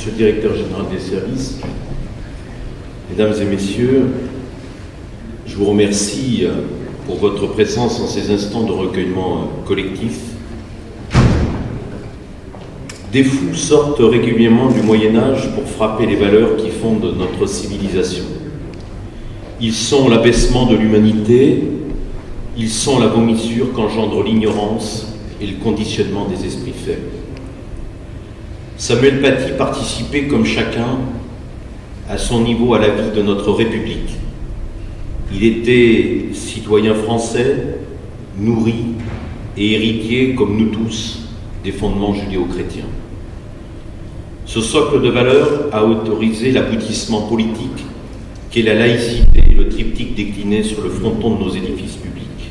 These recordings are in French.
Monsieur le Directeur Général des Services, Mesdames et Messieurs, je vous remercie pour votre présence en ces instants de recueillement collectif. Des fous sortent régulièrement du Moyen-Âge pour frapper les valeurs qui fondent notre civilisation. Ils sont l'abaissement de l'humanité, ils sont la vomissure qu'engendre l'ignorance et le conditionnement des esprits faibles. Samuel Paty participait, comme chacun, à son niveau à la vie de notre République. Il était citoyen français, nourri et héritier, comme nous tous, des fondements judéo-chrétiens. Ce socle de valeurs a autorisé l'aboutissement politique qu'est la laïcité et le triptyque décliné sur le fronton de nos édifices publics.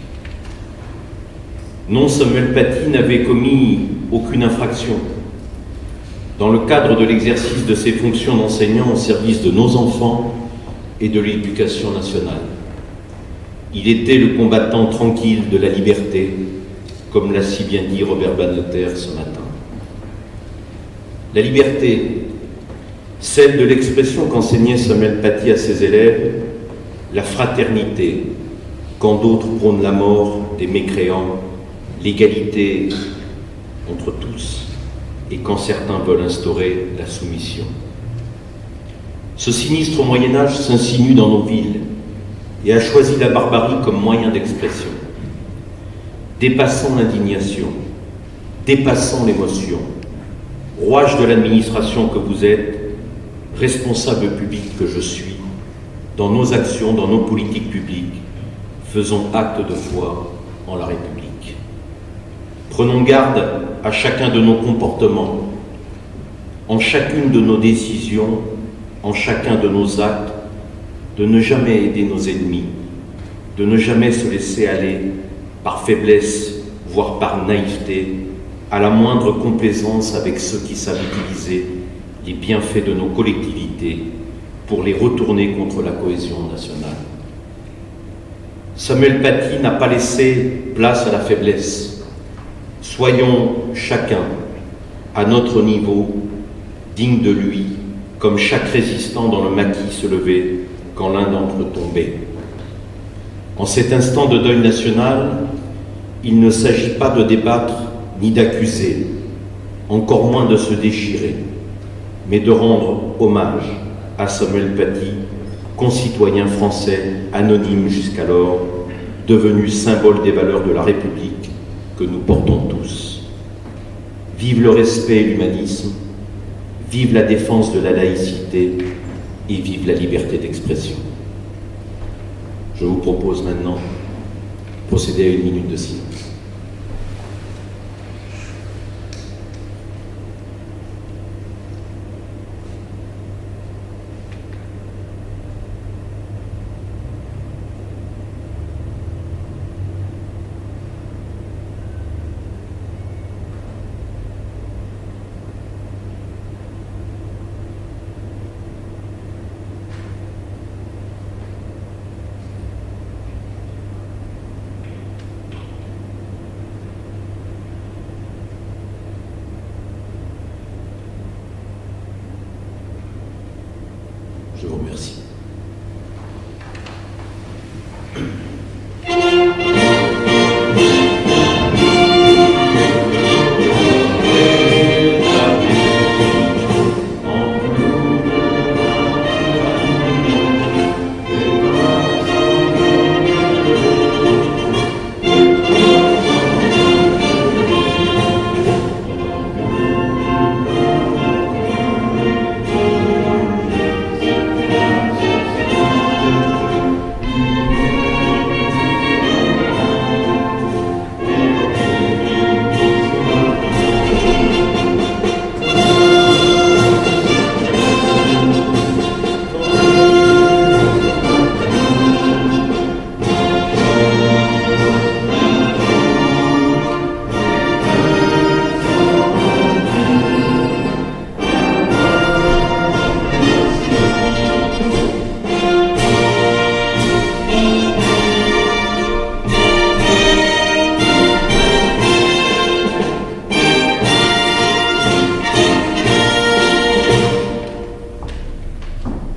Non, Samuel Paty n'avait commis aucune infraction dans le cadre de l'exercice de ses fonctions d'enseignant au service de nos enfants et de l'éducation nationale. Il était le combattant tranquille de la liberté, comme l'a si bien dit Robert Badinter ce matin. La liberté, celle de l'expression qu'enseignait Samuel Paty à ses élèves, la fraternité, quand d'autres prônent la mort des mécréants, l'égalité entre tous, et quand certains veulent instaurer la soumission. Ce sinistre Moyen-Âge s'insinue dans nos villes et a choisi la barbarie comme moyen d'expression. Dépassant l'indignation, dépassant l'émotion, rouage de l'administration que vous êtes, responsable public que je suis, dans nos actions, dans nos politiques publiques, faisons acte de foi en la République. Prenons garde à chacun de nos comportements, en chacune de nos décisions, en chacun de nos actes, de ne jamais aider nos ennemis, de ne jamais se laisser aller par faiblesse, voire par naïveté, à la moindre complaisance avec ceux qui savent utiliser les bienfaits de nos collectivités pour les retourner contre la cohésion nationale. Samuel Paty n'a pas laissé place à la faiblesse. Soyons chacun, à notre niveau, dignes de lui, comme chaque résistant dans le maquis se levait quand l'un d'entre eux tombait. En cet instant de deuil national, il ne s'agit pas de débattre ni d'accuser, encore moins de se déchirer, mais de rendre hommage à Samuel Paty, concitoyen français, anonyme jusqu'alors, devenu symbole des valeurs de la République que nous portons tous. Vive le respect et l'humanisme, vive la défense de la laïcité et vive la liberté d'expression. Je vous propose maintenant de procéder à une minute de silence.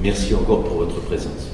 Merci encore pour votre présence.